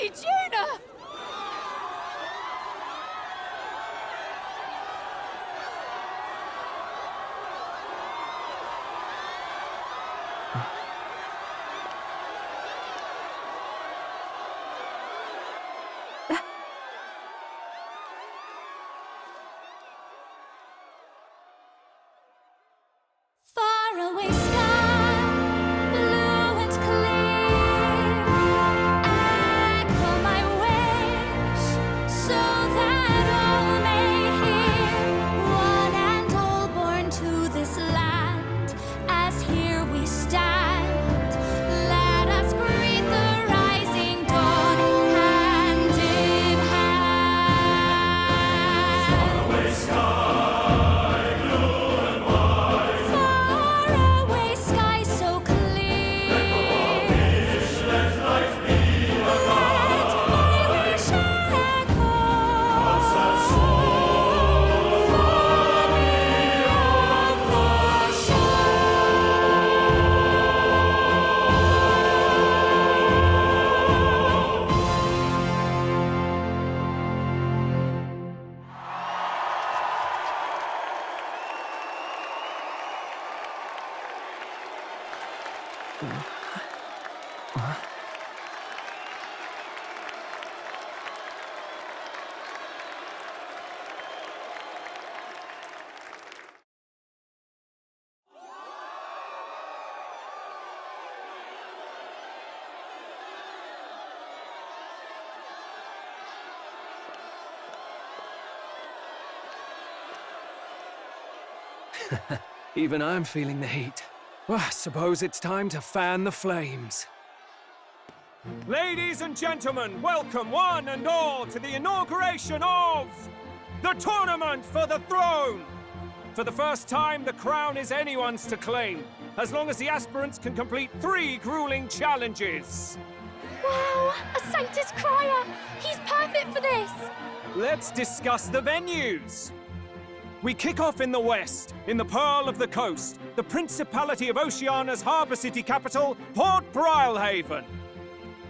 Juna! Faraway sky, blue and clear, echo my wish, so that all may hear. One and all born to this land, as here we stand. Let us greet the rising dawn, hand in hand. Faraway sky. Even I'm feeling the heat. Well, I suppose it's time to fan the flames. Ladies and gentlemen, welcome one and all to the inauguration of the Tournament for the Throne! For the first time, the crown is anyone's to claim, as long as the aspirants can complete 3 grueling challenges. Wow, a Sanctus Crier! He's perfect for this! Let's discuss the venues. We kick off in the west, in the Pearl of the Coast, the Principality of Oceania's harbour city capital, Port Brilehaven.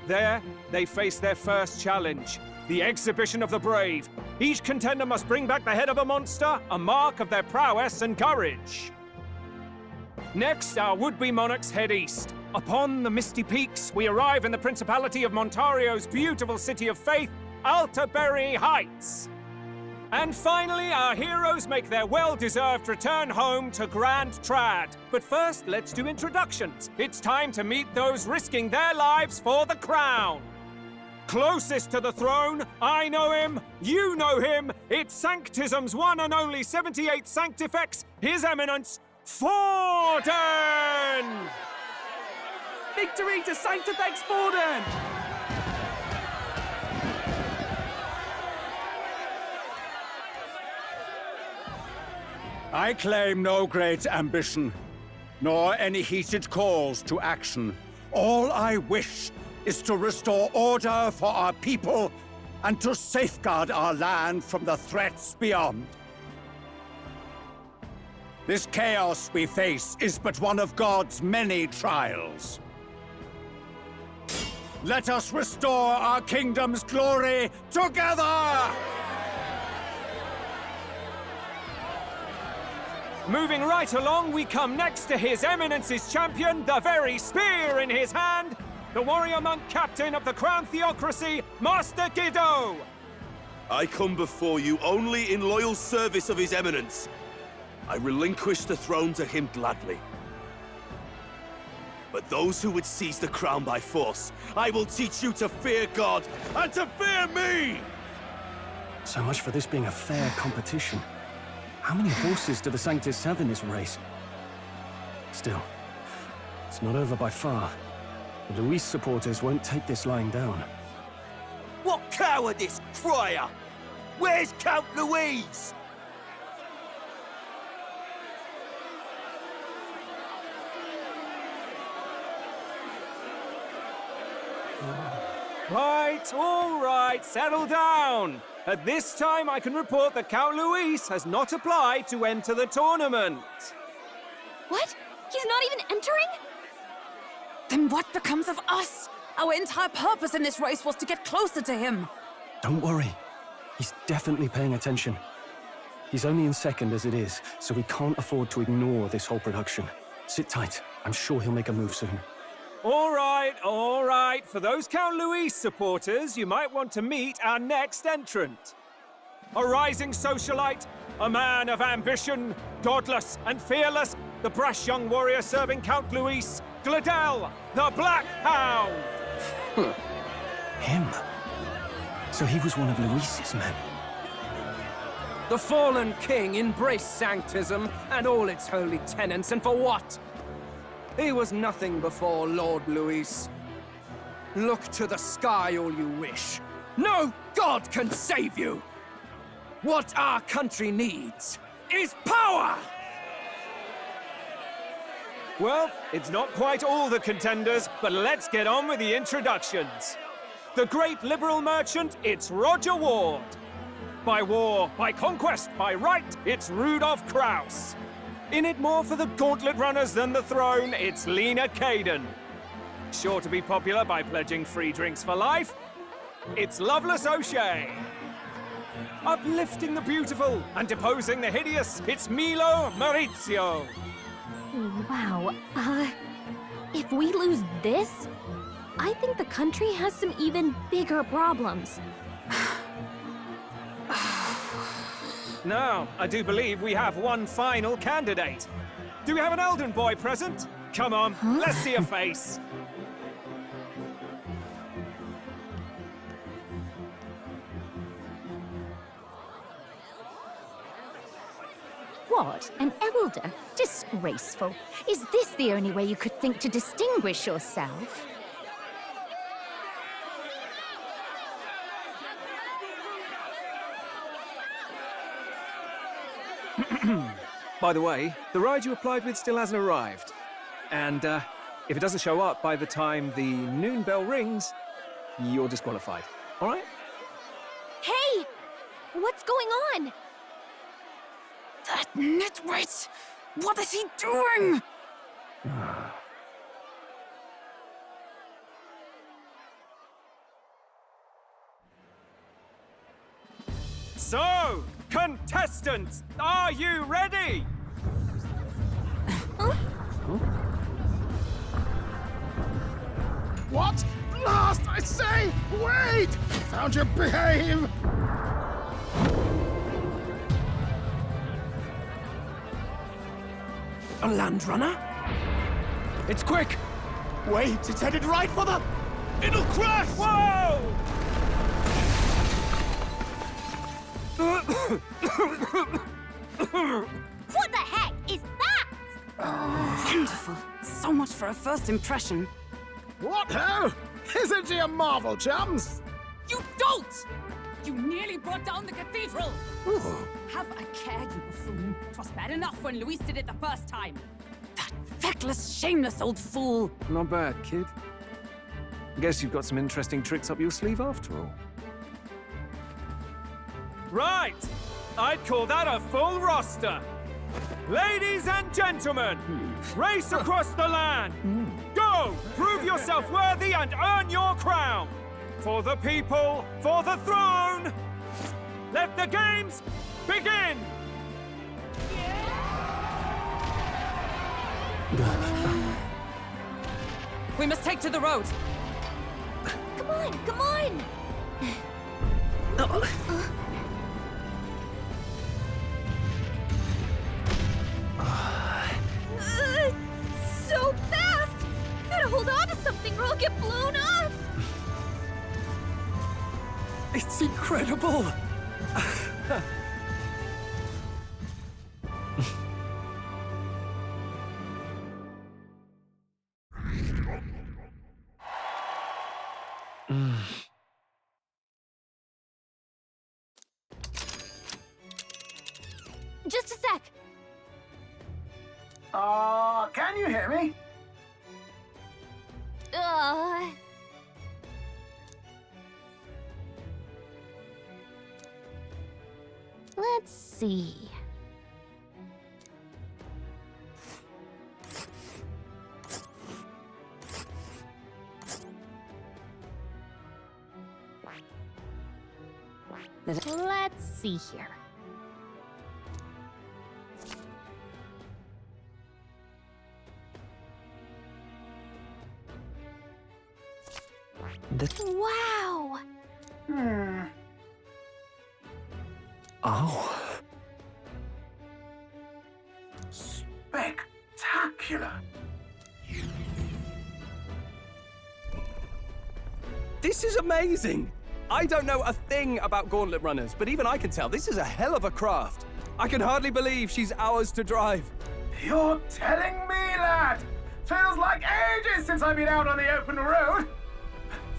There, they face their first challenge, the Exhibition of the Brave. Each contender must bring back the head of a monster, a mark of their prowess and courage. Next, our would-be monarchs head east. Upon the misty peaks, we arrive in the Principality of Montario's beautiful city of faith, Altaberry Heights. And finally, our heroes make their well-deserved return home to Grand Trad. But first, let's do introductions. It's time to meet those risking their lives for the crown. Closest to the throne, I know him, you know him. It's Sanctism's one and only 78th Sanctifex, His Eminence, Forden! Victory to Sanctifex Forden! I claim no great ambition, nor any heated calls to action. All I wish is to restore order for our people and to safeguard our land from the threats beyond. This chaos we face is but one of God's many trials. Let us restore our kingdom's glory together! Moving right along, we come next to His Eminence's champion, the very spear in his hand, the warrior monk captain of the Crown Theocracy, Master Guido! I come before you only in loyal service of His Eminence. I relinquish the throne to him gladly. But those who would seize the crown by force, I will teach you to fear God and to fear me! So much for this being a fair competition. How many horses do the Sanctus have in this race? Still, it's not over by far. The Luis supporters won't take this lying down. What cowardice, Crier! Where's Count Louise? Right, all right, settle down. At this time, I can report that Count Luis has not applied to enter the tournament. What? He's not even entering? Then what becomes of us? Our entire purpose in this race was to get closer to him. Don't worry. He's definitely paying attention. He's only in second as it is, so we can't afford to ignore this whole production. Sit tight. I'm sure he'll make a move soon. All right, all right. For those Count Louis supporters, you might want to meet our next entrant. A rising socialite, a man of ambition, godless and fearless, the brash young warrior serving Count Louis, Gladel, the Black Hound. Him? So he was one of Louis's men. The fallen king embraced sanctism and all its holy tenets, and for what? He was nothing before Lord Louis. Look to the sky all you wish. No god can save you! What our country needs is power! Well, it's not quite all the contenders, but let's get on with the introductions. The great liberal merchant, it's Roger Ward. By war, by conquest, by right, it's Rudolph Kraus. In it more for the gauntlet runners than the throne, it's Lena Caden. Sure to be popular by pledging free drinks for life, it's Loveless O'Shea. Uplifting the beautiful and deposing the hideous, it's Milo Maurizio. Wow. If we lose this, I think the country has some even bigger problems. Now, I do believe we have one final candidate. Do we have an Elden boy present? Come on, let's see a face. What? An elder? Disgraceful. Is this the only way you could think to distinguish yourself? By the way, the ride you applied with still hasn't arrived. And if it doesn't show up by the time the noon bell rings, you're disqualified. All right? Hey! What's going on? That nitwit! What is he doing? So, contestants, are you ready? What? Blast, I say! Wait! Found you, behave! A land runner? It's quick! Wait, it's headed right for the... It'll crash! Whoa! What the heck is that? Wonderful. So much for a first impression. What ho? Isn't she a marvel, chums? You dolt! You nearly brought down the cathedral! Have a care, you buffoon. 'Twas bad enough when Luis did it the first time. That feckless, shameless old fool! Not bad, kid. Guess you've got some interesting tricks up your sleeve after all. Right! I'd call that a full roster. Ladies and gentlemen, race across the land. Go! Prove yourself worthy and earn your crown. For the people, for the throne. Let the games begin! We must take to the road! Come on, come on! So fast! Gotta hold on to something or I'll get blown up! It's incredible! Just a sec. Can you hear me? Let's see. Let's see here. Wow! Oh. Spectacular. This is amazing! I don't know a thing about gauntlet runners, but even I can tell this is a hell of a craft. I can hardly believe she's ours to drive. You're telling me, lad? Feels like ages since I've been out on the open road.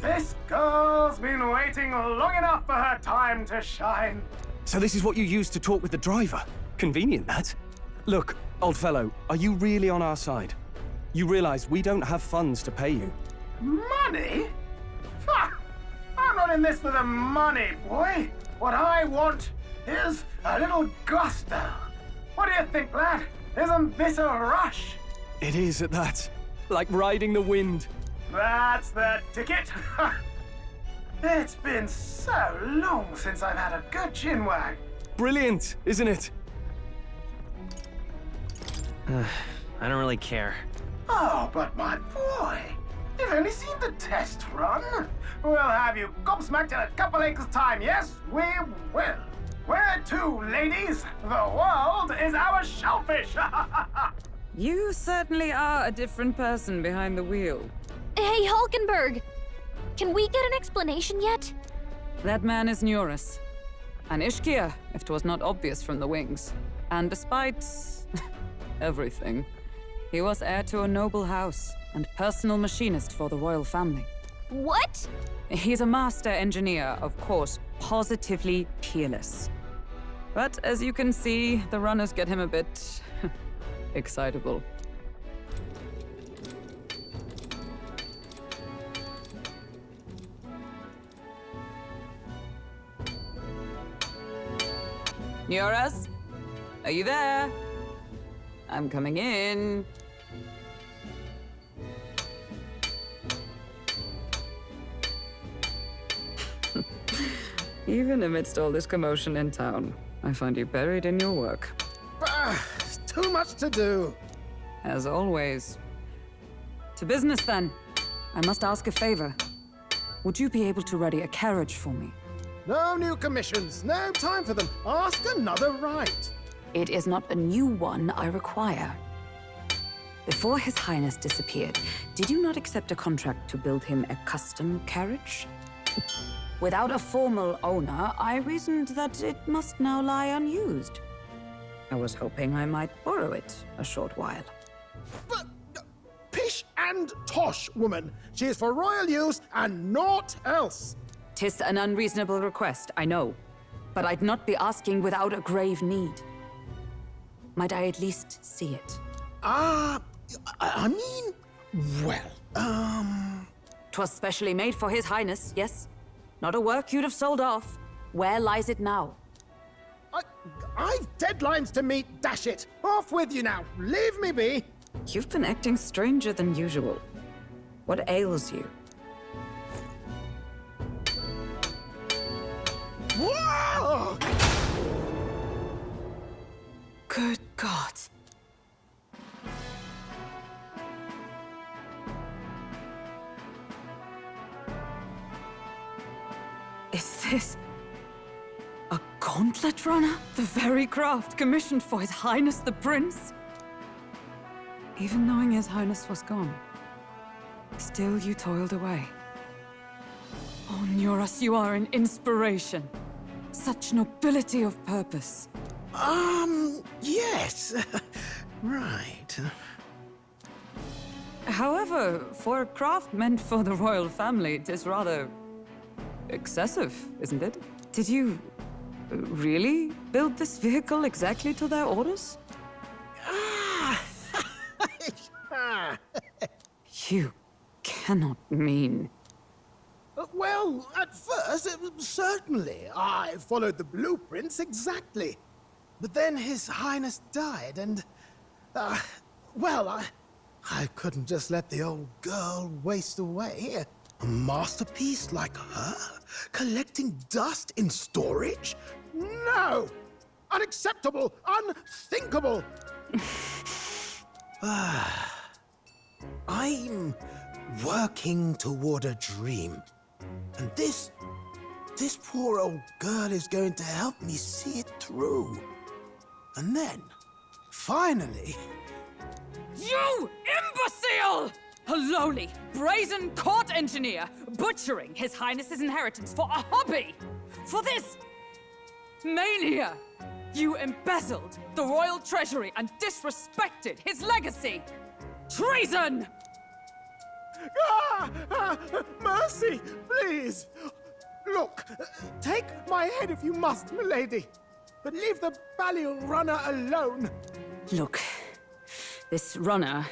This girl's been waiting long enough for her time to shine. So this is what you use to talk with the driver? Convenient, that. Look, old fellow, are you really on our side? You realize we don't have funds to pay you. Money? Ha! I'm not in this for the money, boy. What I want is a little gusto. What do you think, lad? Isn't this a rush? It is at that. Like riding the wind. That's the ticket. It's been so long since I've had a good chinwag. Brilliant, isn't it? I don't really care. Oh, but my boy, you've only seen the test run. We'll have you gobsmacked in a couple acres' time, yes, we will. Where to, ladies? The world is our shellfish. You certainly are a different person behind the wheel. Hey, Hulkenberg! Can we get an explanation yet? That man is Neurus. An Ishkia, if 'twas not obvious from the wings. And despite everything, he was heir to a noble house and personal machinist for the royal family. What? He's a master engineer, of course, positively peerless. But as you can see, the runners get him a bit excitable. Neurus? Are you there? I'm coming in. Even amidst all this commotion in town, I find you buried in your work. Too much to do. As always. To business, then. I must ask a favor. Would you be able to ready a carriage for me? No new commissions. No time for them. Ask another right. It is not a new one I require. Before His Highness disappeared, did you not accept a contract to build him a custom carriage? Without a formal owner, I reasoned that it must now lie unused. I was hoping I might borrow it a short while. But, pish and tosh, woman. She is for royal use and naught else. 'Tis an unreasonable request, I know. But I'd not be asking without a grave need. Might I at least see it? I mean, well, 'Twas specially made for His Highness, yes? Not a work you'd have sold off. Where lies it now? I've deadlines to meet, dash it. Off with you now. Leave me be. You've been acting stranger than usual. What ails you? Whoa! Good God. Is this a gauntlet runner? The very craft commissioned for His Highness the Prince? Even knowing His Highness was gone, still you toiled away. Oh, Neurus, you are an inspiration. Such nobility of purpose. Yes. Right. However, for a craft meant for the royal family, it is rather excessive, isn't it? Did you really build this vehicle exactly to their orders? You cannot mean... Well, at first, certainly. I followed the blueprints exactly. But then His Highness died, and... well, I couldn't just let the old girl waste away. A masterpiece like her? Collecting dust in storage? No! Unacceptable! Unthinkable! I'm working toward a dream. And this poor old girl is going to help me see it through. And then, finally... You imbecile! A lowly, brazen court engineer butchering His Highness's inheritance for a hobby! For this mania! You embezzled the royal treasury and disrespected his legacy! Treason! Mercy, please! Look, take my head if you must, milady. But leave the Balliol runner alone. Look, this runner...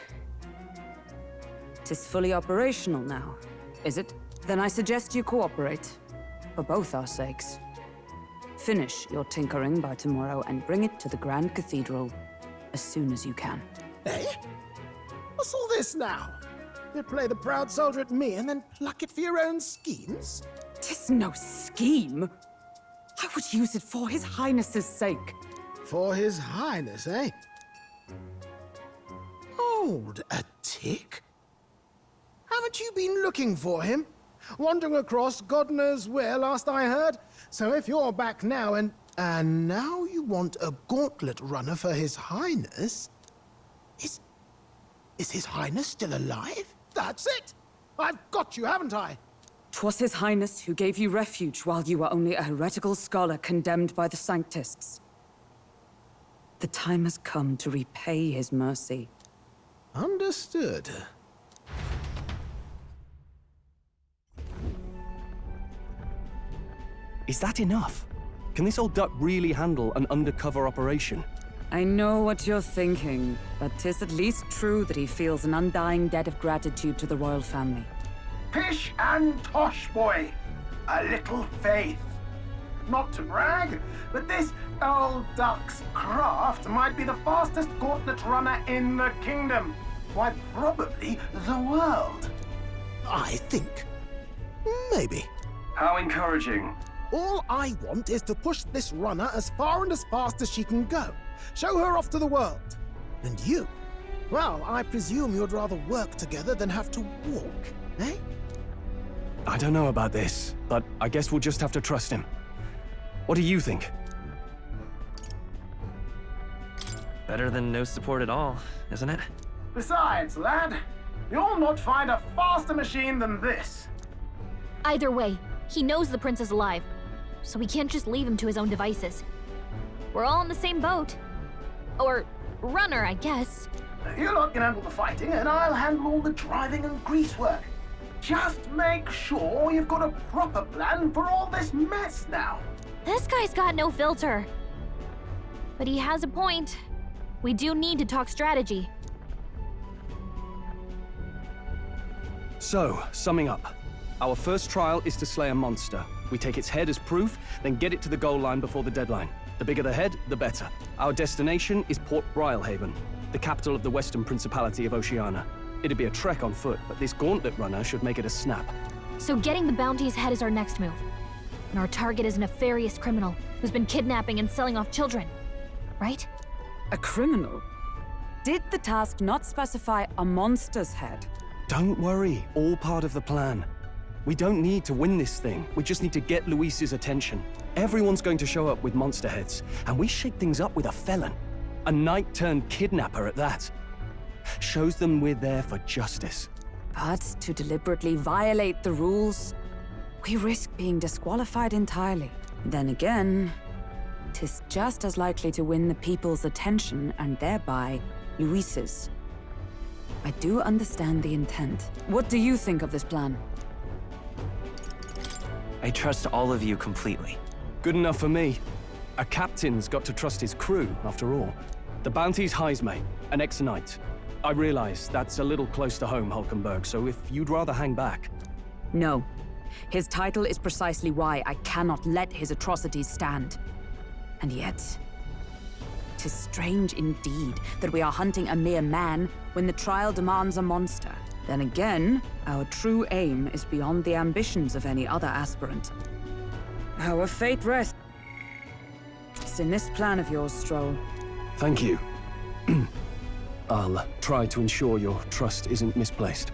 'tis fully operational now, is it? Then I suggest you cooperate, for both our sakes. Finish your tinkering by tomorrow and bring it to the Grand Cathedral as soon as you can. Eh? What's all this now? You play the proud soldier at me and then pluck it for your own schemes? 'Tis no scheme. I would use it for His Highness's sake. For His Highness, eh? Hold a tick. Haven't you been looking for him? Wandering across God knows where, last I heard. So if you're back now and now you want a gauntlet runner for His Highness? Is His Highness still alive? That's it! I've got you, haven't I? 'Twas His Highness who gave you refuge while you were only a heretical scholar condemned by the Sanctists. The time has come to repay his mercy. Understood. Is that enough? Can this old duck really handle an undercover operation? I know what you're thinking, but 'tis at least true that he feels an undying debt of gratitude to the royal family. Pish and tosh, boy. A little faith. Not to brag, but this old duck's craft might be the fastest gauntlet runner in the kingdom. Why, probably the world. I think. Maybe. How encouraging. All I want is to push this runner as far and as fast as she can go. Show her off to the world. And you? Well, I presume you'd rather work together than have to walk, eh? I don't know about this, but I guess we'll just have to trust him. What do you think? Better than no support at all, isn't it? Besides, lad, you'll not find a faster machine than this. Either way, he knows the prince is alive, so we can't just leave him to his own devices. We're all in the same boat. Or runner, I guess. You lot can handle the fighting, and I'll handle all the driving and grease work. Just make sure you've got a proper plan for all this mess now. This guy's got no filter. But he has a point. We do need to talk strategy. So, summing up. Our first trial is to slay a monster. We take its head as proof, then get it to the goal line before the deadline. The bigger the head, the better. Our destination is Port Brilehaven, the capital of the Western Principality of Oceania. It'd be a trek on foot, but this gauntlet runner should make it a snap. So getting the bounty's head is our next move. And our target is a nefarious criminal who's been kidnapping and selling off children. Right? A criminal? Did the task not specify a monster's head? Don't worry, all part of the plan. We don't need to win this thing. We just need to get Luis's attention. Everyone's going to show up with monster heads, and we shake things up with a felon. A knight-turned-kidnapper at that. Shows them we're there for justice. But to deliberately violate the rules, we risk being disqualified entirely. Then again, 'tis just as likely to win the people's attention and thereby Luis's. I do understand the intent. What do you think of this plan? I trust all of you completely. Good enough for me. A captain's got to trust his crew, after all. The bounty's Heismay, an ex-knight. I realize that's a little close to home, Hulkenberg, so if you'd rather hang back... No. His title is precisely why I cannot let his atrocities stand. And yet, 'tis strange indeed that we are hunting a mere man when the trial demands a monster. Then again, our true aim is beyond the ambitions of any other aspirant. Our fate rests in this plan of yours, Stroll. Thank you. I'll try to ensure your trust isn't misplaced.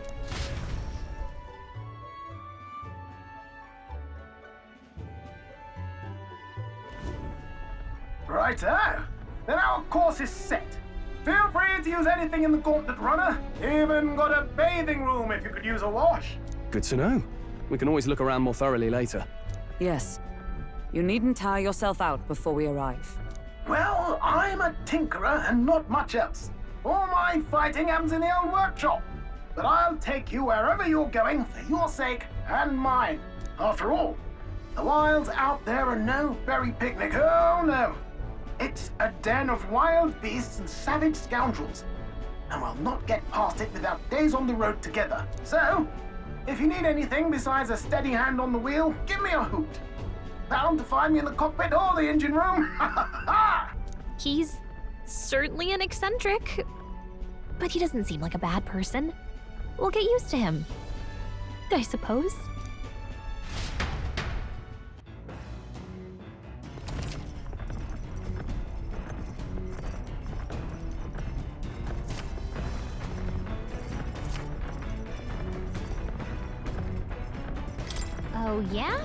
Righto. Then our course is set. Feel free to use anything in the Gauntlet Runner. Even got a bathing room if you could use a wash. Good to know. We can always look around more thoroughly later. Yes. You needn't tire yourself out before we arrive. Well, I'm a tinkerer and not much else. All my fighting happens in the old workshop. But I'll take you wherever you're going for your sake and mine. After all, the wilds out there are no berry picnic. Oh no. It's a den of wild beasts and savage scoundrels. And we'll not get past it without days on the road together. So, if you need anything besides a steady hand on the wheel, give me a hoot. Bound to find me in the cockpit or the engine room. He's certainly an eccentric, but he doesn't seem like a bad person. We'll get used to him, I suppose. Oh, yeah?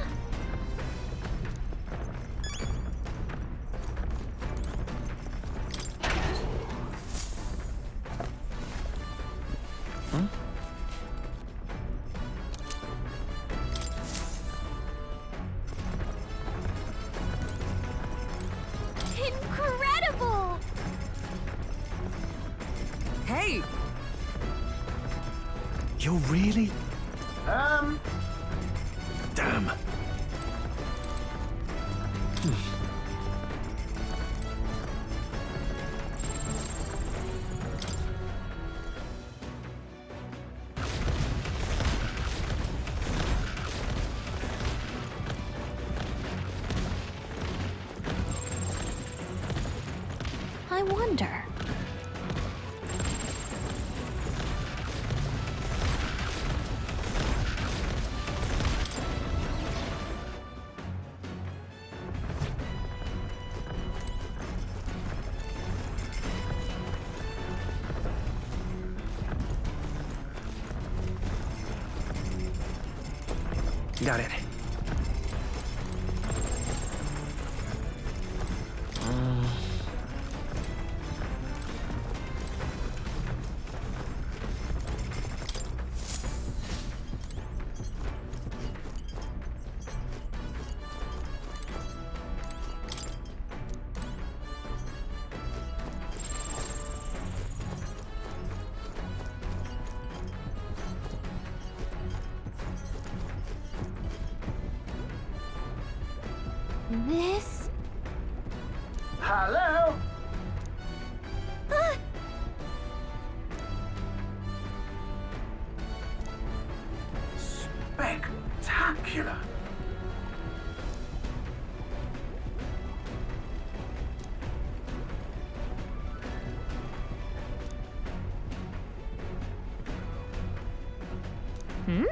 Incredible! Hey! You're really? Damn. I wonder. Got it. This? Hello? Spectacular. Hmm?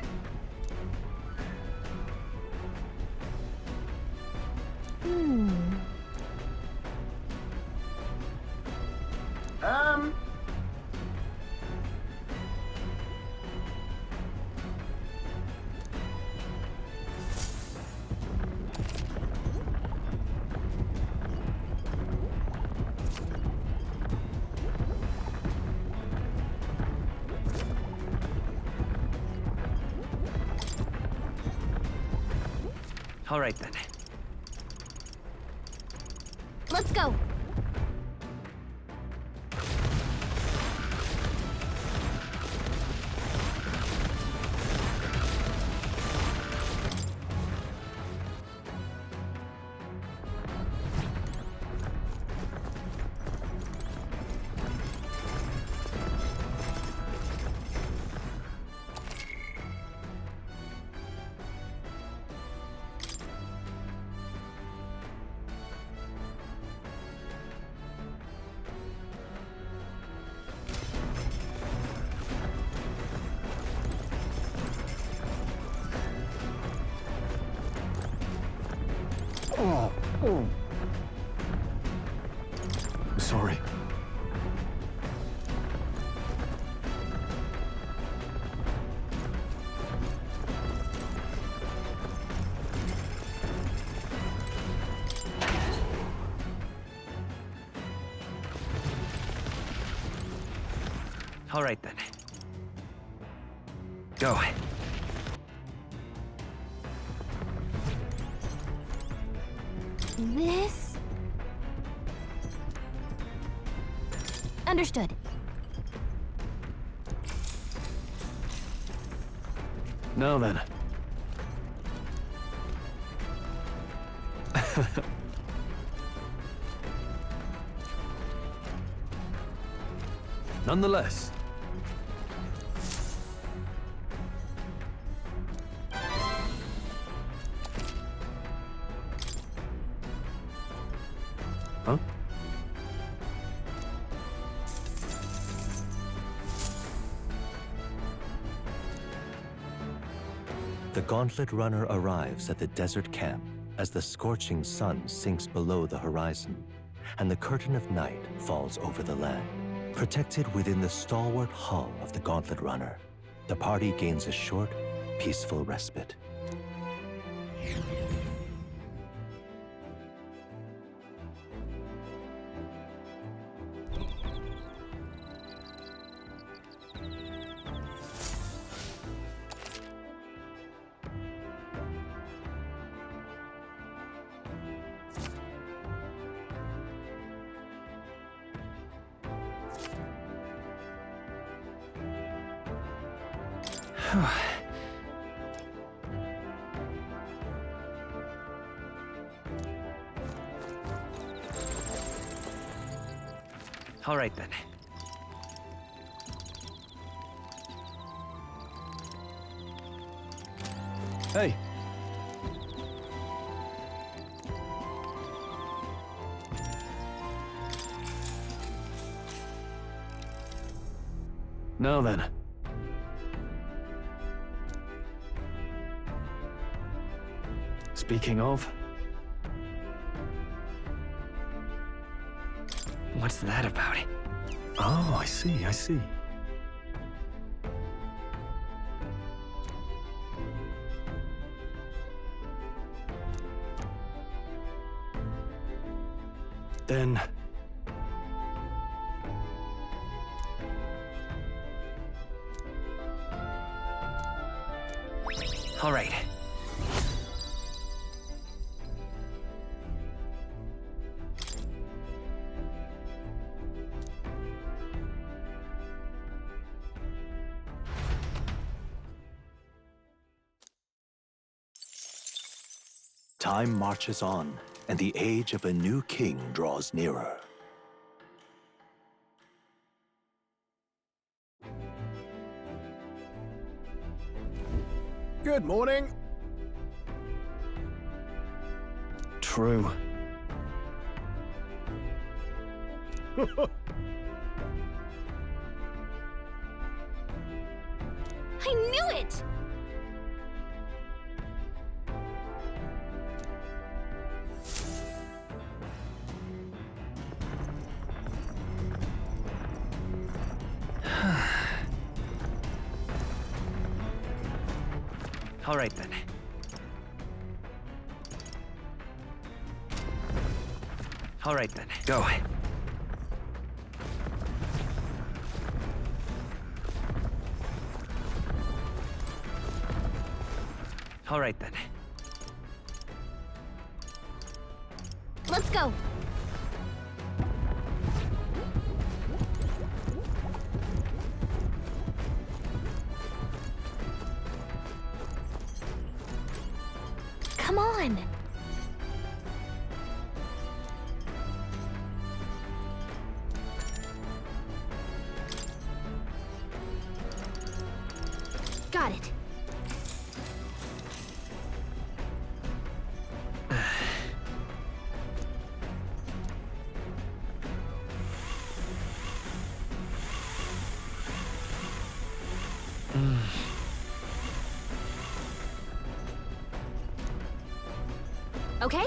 All right then. Let's go. I'm sorry. All right then. Go. This? Understood. Now then. Nonetheless. Huh? The Gauntlet Runner arrives at the desert camp as the scorching sun sinks below the horizon, and the curtain of night falls over the land. Protected within the stalwart hull of the Gauntlet Runner, the party gains a short, peaceful respite. All right then. Hey. Now then. Speaking of, What's that about? oh, I see, I see. Then, All right. Time marches on, and the age of a new king draws nearer. Good morning. true. I knew it! All right then. All right then. Go. All right then. Let's go. Come on. Got it. Okay?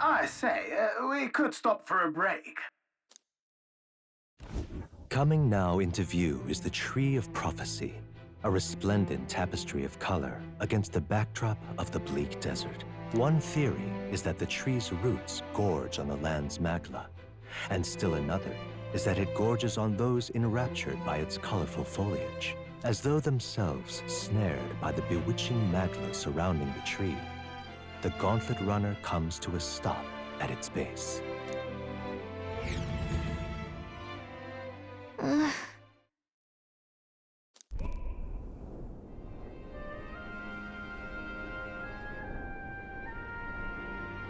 I say, we could stop for a break. Coming now into view is the Tree of Prophecy, a resplendent tapestry of color against the backdrop of the bleak desert. One theory is that the tree's roots gorge on the land's magla, and still another is that it gorges on those enraptured by its colorful foliage, as though themselves snared by the bewitching magla surrounding the tree. The Gauntlet Runner comes to a stop at its base.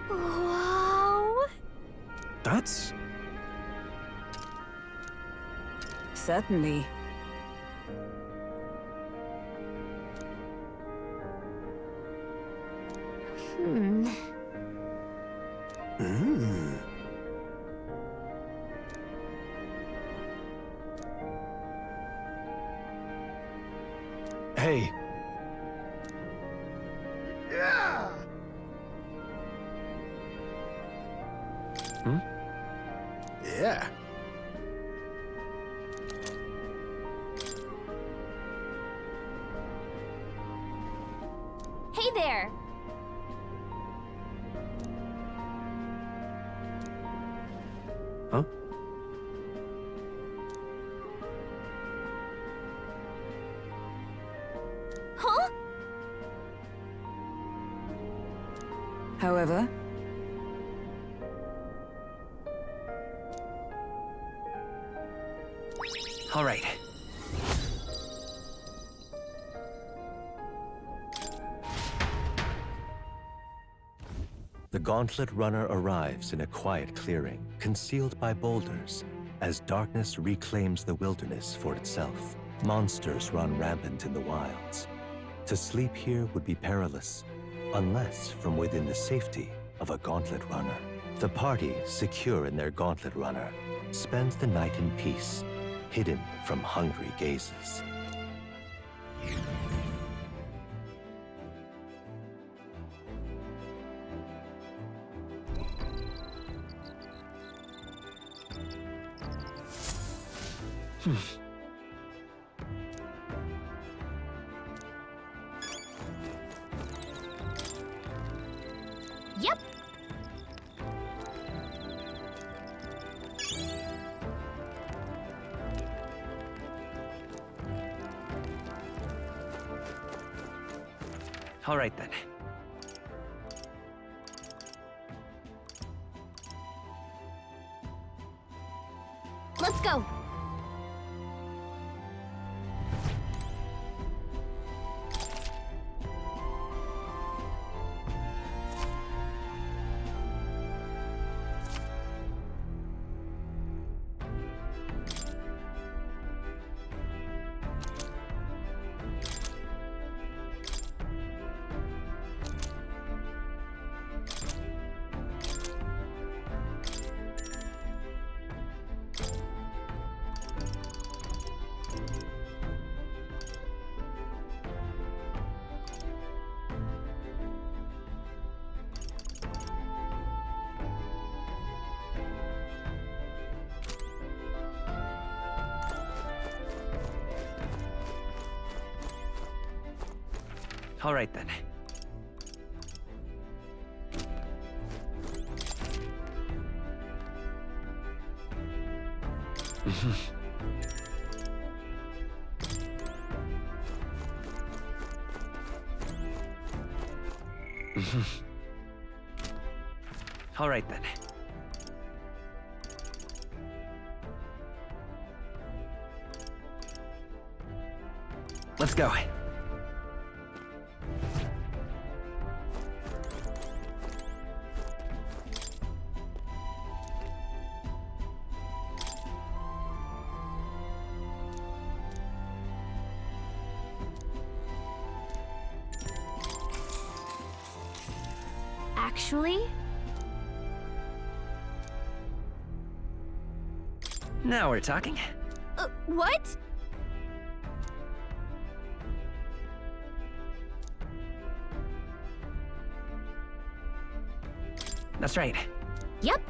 Wow! That's... Certainly. Hey, Yeah! Hmm? Yeah. Hey there! huh? Huh? However, All right. The Gauntlet Runner arrives in a quiet clearing, concealed by boulders, as darkness reclaims the wilderness for itself. Monsters run rampant in the wilds. To sleep here would be perilous, unless from within the safety of a Gauntlet Runner. The party, secure in their Gauntlet Runner, spends the night in peace, hidden from hungry gazes. Yep. All right then. Let's go. All right then. All right then. Let's go. Actually, Now we're talking. what? That's right. Yep.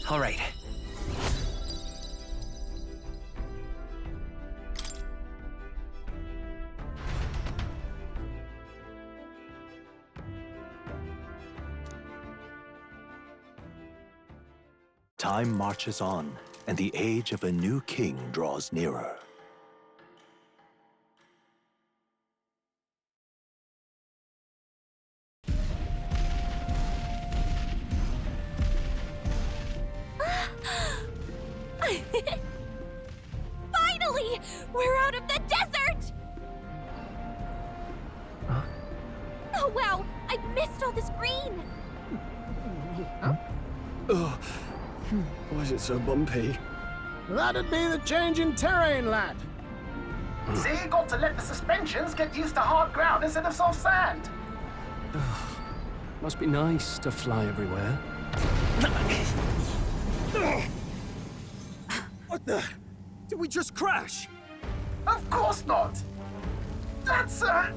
All right. Time marches on, and the age of a new king draws nearer. Finally! We're out of the desert! Huh? Oh wow! I missed all this green! Ugh. Why is it so bumpy? That'd be the change in terrain, lad. See, got to let the suspensions get used to hard ground instead of soft sand. Must be nice to fly everywhere. What the? Did we just crash? Of course not. That's A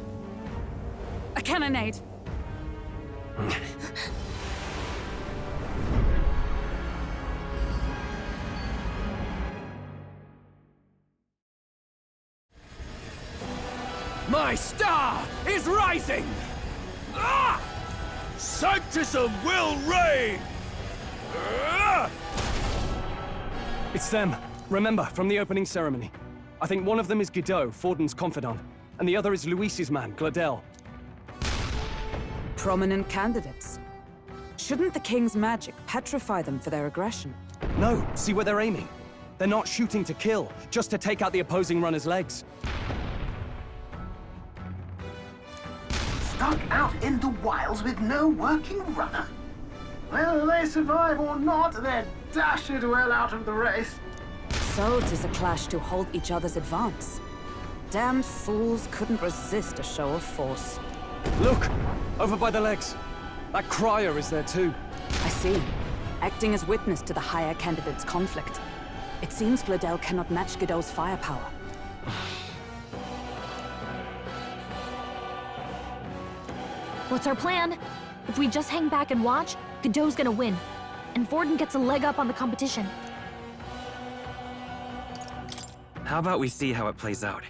cannonade. My star is rising! Ah! Sanctism will reign! It's them. Remember, from the opening ceremony. I think one of them is Guido, Forden's confidant, and the other is Luis's man, Gladel. Prominent candidates. Shouldn't the king's magic petrify them for their aggression? No, see where they're aiming. They're not shooting to kill, just to take out the opposing runner's legs. stuck out in the wilds with no working runner. Whether they survive or not, they're dashed well out of the race. So 'tis a clash to hold each other's advance. Damned fools couldn't resist a show of force. Look! Over by the legs. That crier is there too. I see. Acting as witness to the higher candidate's conflict. It seems Gladel cannot match Godot's firepower. What's our plan? If we just hang back and watch, Godot's gonna win. And Forden gets a leg up on the competition. How about we see how it plays out?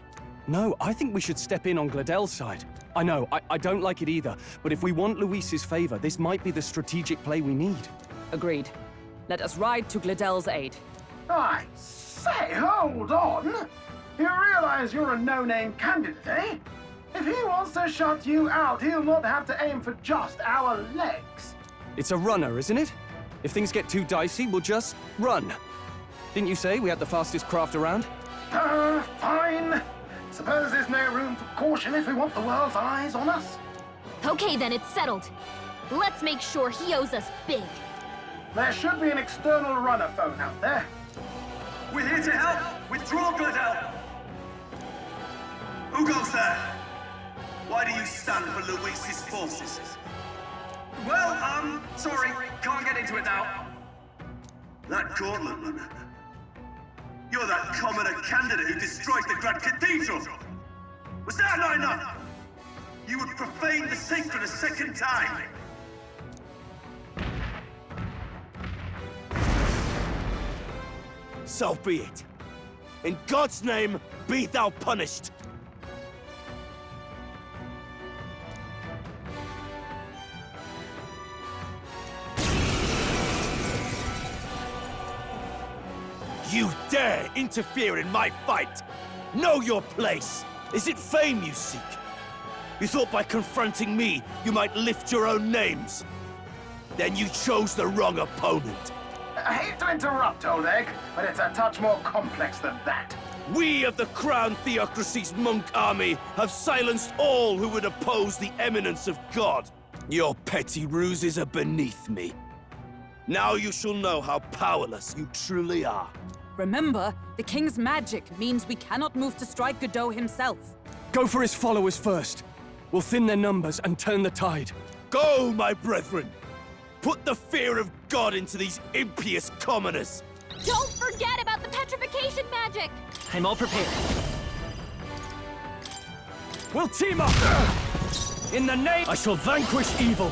No, I think we should step in on Gladel's side. I know, I don't like it either, but if we want Luis's favor, this might be the strategic play we need. Agreed. Let us ride to Gladel's aid. I say, hold on! You realize you're a no-name candidate, eh? If he wants to shut you out, he'll not have to aim for just our legs. It's a runner, isn't it? If things get too dicey, we'll just run. Didn't you say we had the fastest craft around? Fine. Suppose there's no room for caution if we want the world's eyes on us. Okay then, it's settled. Let's make sure he owes us big. There should be an external runner phone out there. We're here to help! Withdraw, Gladel! Who goes there? Why do you stand for Luis's forces? Well, sorry, can't get into it now. That gauntlet runner. You're that commoner candidate who destroyed the Grand Cathedral! Was that not enough? You would profane the sacred a second time! So be it. In God's name, be thou punished. You dare interfere in my fight! Know your place! Is it fame you seek? You thought by confronting me, you might lift your own names? Then you chose the wrong opponent. I hate to interrupt, old egg, but it's a touch more complex than that. We of the Crown Theocracy's monk army have silenced all who would oppose the eminence of God. Your petty ruses are beneath me. Now you shall know how powerless you truly are. remember, the king's magic means we cannot move to strike Godot himself. Go for his followers first. We'll thin their numbers and turn the tide. Go, my brethren! Put the fear of God into these impious commoners! Don't forget about the petrification magic! I'm all prepared. We'll team up! In the name... I shall vanquish evil!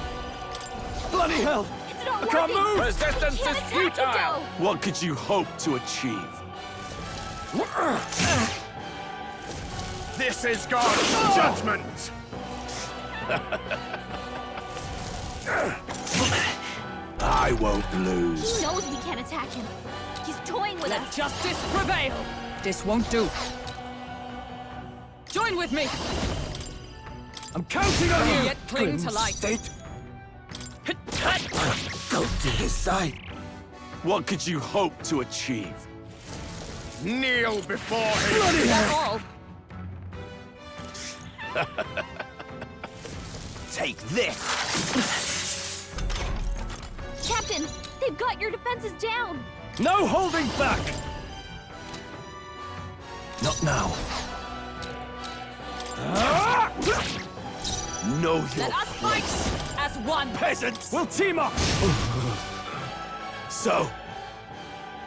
Bloody hell! It's not I can't working. move! Resistance Can't is attack futile! Godot. What could you hope to achieve? This is God's judgment! I won't lose. He knows we can't attack him. He's toying with Let us. justice prevail! This won't do. Join with me! I'm counting on you! Yet cling to life. State. Go to his side. What could you hope to achieve? Kneel before him! Bloody hell! All. Take this! Captain, they've got your defenses down. No holding back! Not now. Know your Let us fight as one! peasants! We'll team up! So,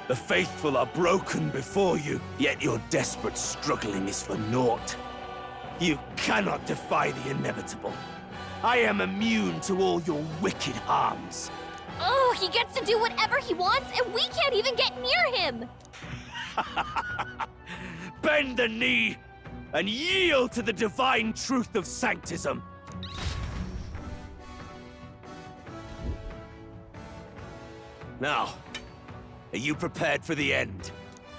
the faithful are broken before you, yet your desperate struggling is for naught. You cannot defy the inevitable. I am immune to all your wicked harms. Oh, he gets to do whatever he wants, and we can't even get near him. Bend the knee and yield to the divine truth of sanctism. Now, are you prepared for the end?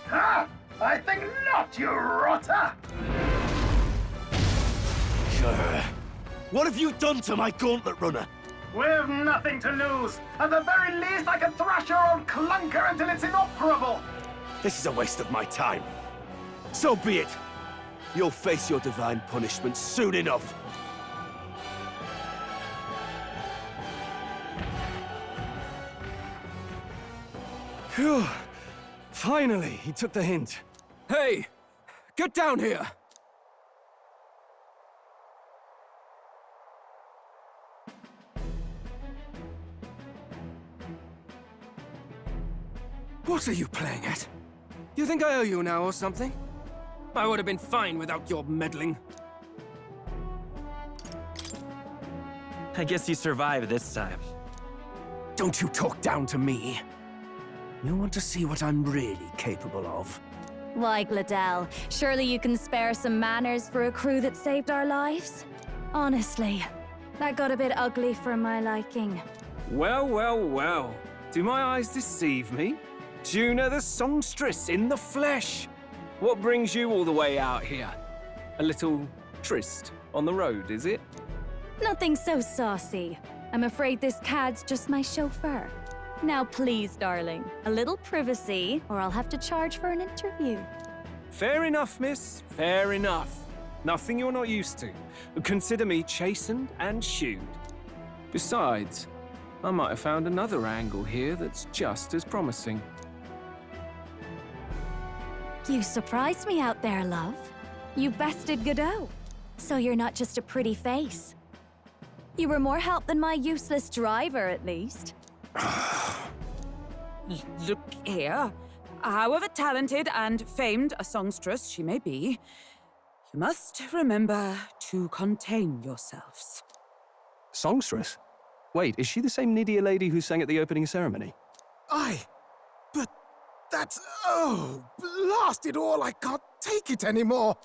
Ha! I think not, you rotter! What have you done to my gauntlet runner? We've nothing to lose. At the very least, I can thrash your old clunker until it's inoperable. This is a waste of my time. So be it. You'll face your divine punishment soon enough. Phew. Finally, he took the hint. Hey! Get down here! What are you playing at? You think I owe you now or something? I would have been fine without your meddling. I guess you survived this time. Don't you talk down to me. You want to see what I'm really capable of? Why, Gladell, surely you can spare some manners for a crew that saved our lives? Honestly, that got a bit ugly for my liking. Well, well, well. Do my eyes deceive me? Juna the songstress in the flesh. What brings you all the way out here? A little tryst on the road, is it? Nothing so saucy. I'm afraid this cad's just my chauffeur. Now please, darling, a little privacy, or I'll have to charge for an interview. Fair enough, miss. Fair enough. Nothing you're not used to. Consider me chastened and shooed. Besides, I might have found another angle here that's just as promising. You surprised me out there, love. You bested Godot. So you're not just a pretty face. You were more help than my useless driver, at least. Look here. However talented and famed a songstress she may be, you must remember to contain yourselves. Songstress? Wait, is she the same Nydia lady who sang at the opening ceremony? Aye, but that's... oh, blast it all, I can't take it anymore.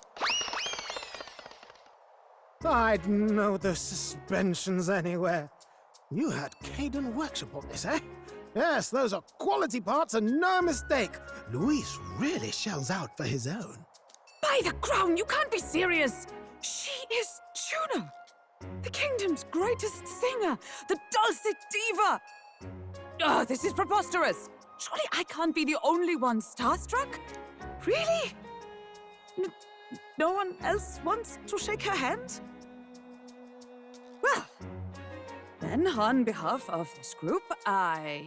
I'd know the suspensions anywhere. You had Caden workshop on this, eh? Yes, those are quality parts and no mistake. Luis really shells out for his own. By the crown, you can't be serious! She is Juna! The kingdom's greatest singer! The dulcet diva! Oh, this is preposterous! Surely I can't be the only one starstruck? Really? No one else wants to shake her hand? Well, then on behalf of this group, I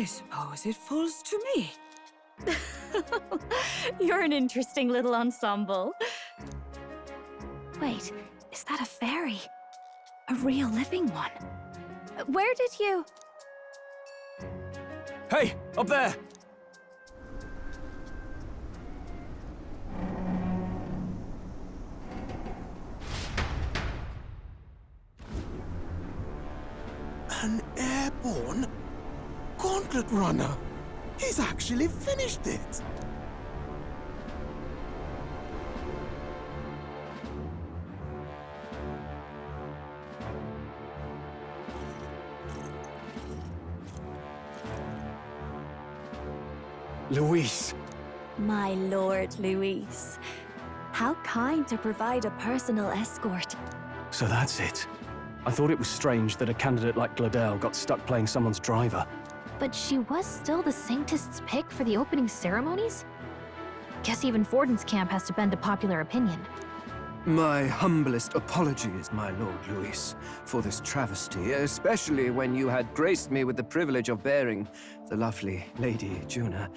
suppose it falls to me You're an interesting little ensemble. Wait, is that a fairy? A real living one? Where did you... Hey, up there! An airborne gauntlet runner. He's actually finished it. Luis. My lord, Luis. How kind to provide a personal escort. So that's it. I thought it was strange that a candidate like Gladel got stuck playing someone's driver. But she was still the Sanctist's pick for the opening ceremonies? Guess even Forden's camp has to bend to popular opinion. My humblest apologies, my Lord Luis, for this travesty, especially when you had graced me with the privilege of bearing the lovely Lady Juna.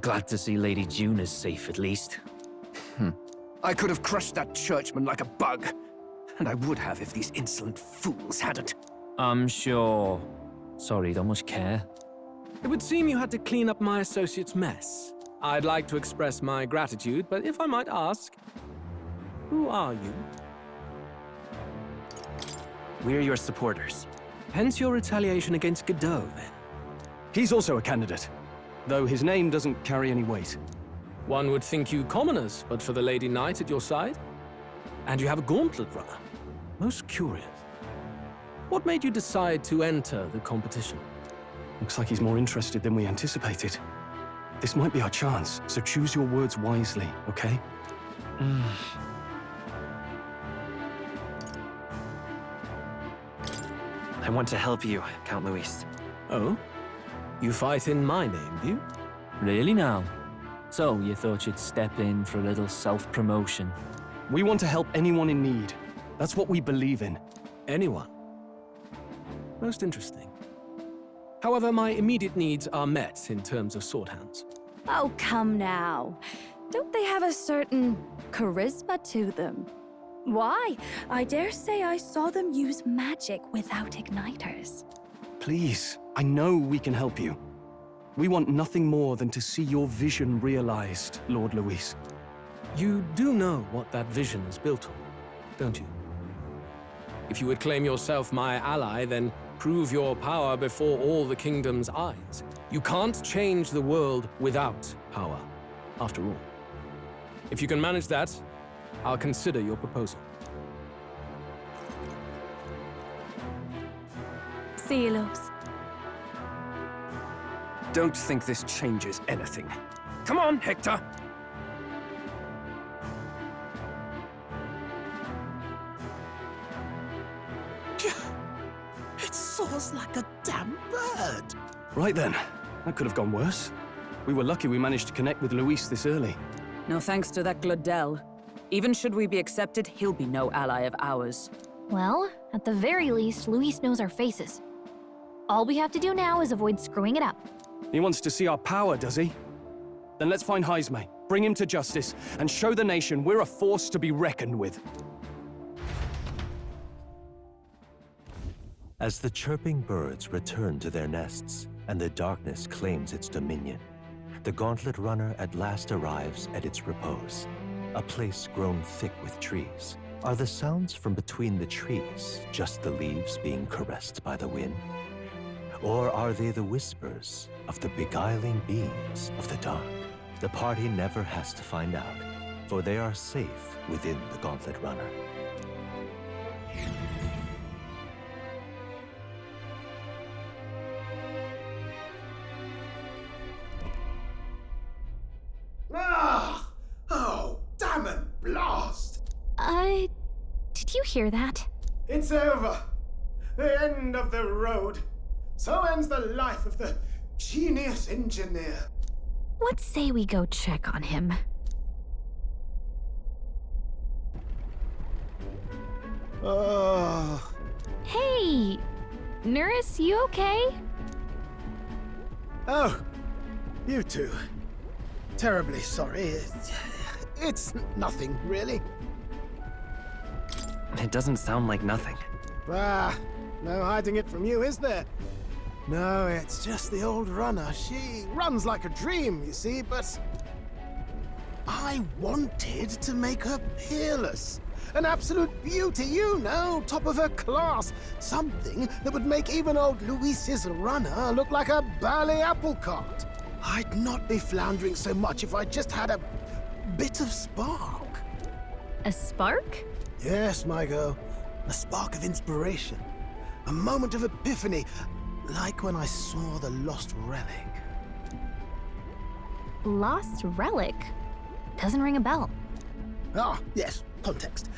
Glad to see Lady June is safe, at least. I could have crushed that churchman like a bug. And I would have if these insolent fools hadn't. I'm sure. Sorry, don't much care. It would seem you had to clean up my associate's mess. I'd like to express my gratitude, but if I might ask, who are you? We're your supporters. Hence your retaliation against Godot, then? He's also a candidate, though his name doesn't carry any weight. One would think you commoners, but for the Lady Knight at your side. And you have a gauntlet runner. Most curious. What made you decide to enter the competition? Looks like he's more interested than we anticipated. This might be our chance, so choose your words wisely, okay? I want to help you, Count Luis. Oh? You fight in my name, do you? Really now? So, you thought you'd step in for a little self-promotion? We want to help anyone in need. That's what we believe in. Anyone? Most interesting. However, my immediate needs are met in terms of sword hands. Oh, come now. Don't they have a certain charisma to them? Why? I dare say I saw them use magic without igniters. Please, I know we can help you. We want nothing more than to see your vision realized, Lord Luis. You do know what that vision is built on, don't you? If you would claim yourself my ally, then prove your power before all the kingdom's eyes. You can't change the world without power, after all. If you can manage that, I'll consider your proposal. See you, loves. Don't think this changes anything. Come on, Hector! It soars like a damn bird. Right then, that could have gone worse. We were lucky we managed to connect with Luis this early. No thanks to that Gladel. Even should we be accepted, he'll be no ally of ours. Well, at the very least, Luis knows our faces. All we have to do now is avoid screwing it up. He wants to see our power, does he? Then let's find Heisme, bring him to justice, and show the nation we're a force to be reckoned with. As the chirping birds return to their nests and the darkness claims its dominion, the Gauntlet Runner at last arrives at its repose, a place grown thick with trees. Are the sounds from between the trees just the leaves being caressed by the wind? Or are they the whispers of the beguiling beings of the dark? The party never has to find out, for they are safe within the Gauntlet Runner. Ah! Oh, damn and blast! Did you hear that? It's over. The end of the road. So ends the life of the genius engineer. Let's say we go check on him. Oh. Hey! Nurse, you okay? Oh, you two. terribly sorry. It's nothing, really. It doesn't sound like nothing. Ah, no hiding it from you, is there? No, it's just the old runner. She runs like a dream, you see, but I wanted to make her peerless. An absolute beauty, you know, top of her class. Something that would make even old Luis's runner look like a bally apple cart. I'd not be floundering so much if I just had a bit of spark. A spark? Yes, my girl. A spark of inspiration. A moment of epiphany, like when I saw the lost relic. Lost relic? Doesn't ring a bell. Ah, yes, context.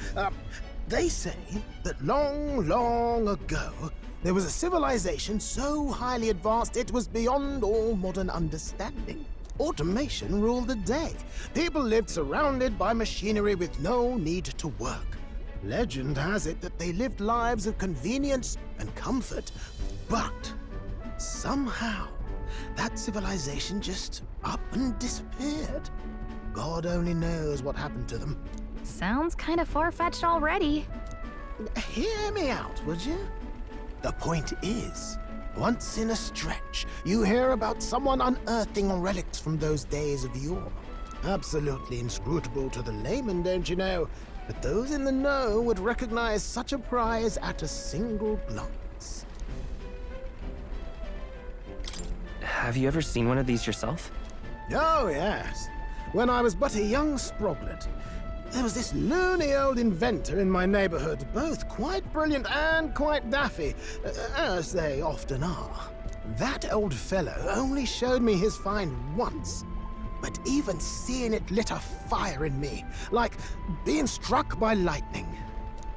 They say that long, long ago, there was a civilization so highly advanced it was beyond all modern understanding. Automation ruled the day. People lived surrounded by machinery with no need to work. Legend has it that they lived lives of convenience and comfort, but somehow that civilization just up and disappeared. God only knows what happened to them. Sounds kind of far-fetched already. Hear me out, would you? The point is, once in a stretch, you hear about someone unearthing relics from those days of yore. Absolutely inscrutable to the layman, don't you know? But those in the know would recognize such a prize at a single glance. Have you ever seen one of these yourself? Oh, yes. When I was but a young sproglet, there was this loony old inventor in my neighborhood, both quite brilliant and quite daffy, as they often are. That old fellow only showed me his find once, but even seeing it lit a fire in me, like being struck by lightning.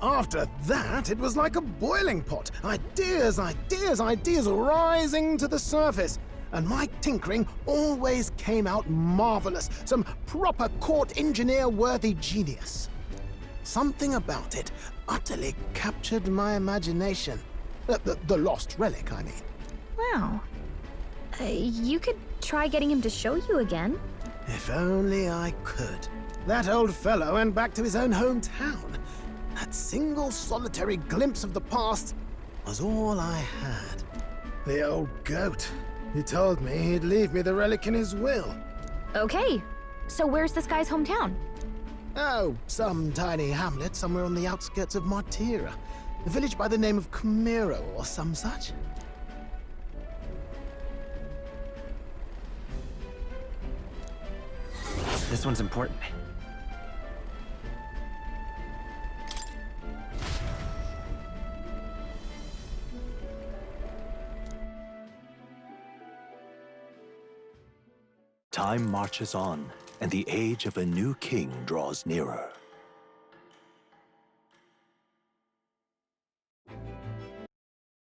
After that, it was like a boiling pot. Ideas, ideas, ideas rising to the surface. And my tinkering always came out marvelous, some proper court engineer-worthy genius. Something about it utterly captured my imagination. The lost relic, I mean. Wow. You could try getting him to show you again. If only I could. That old fellow went back to his own hometown. That single solitary glimpse of the past was all I had. The old goat. He told me he'd leave me the relic in his will. Okay, so where's this guy's hometown? Oh, some tiny hamlet somewhere on the outskirts of Martira. A village by the name of Camiro or some such. This one's important. Time marches on, and the age of a new king draws nearer.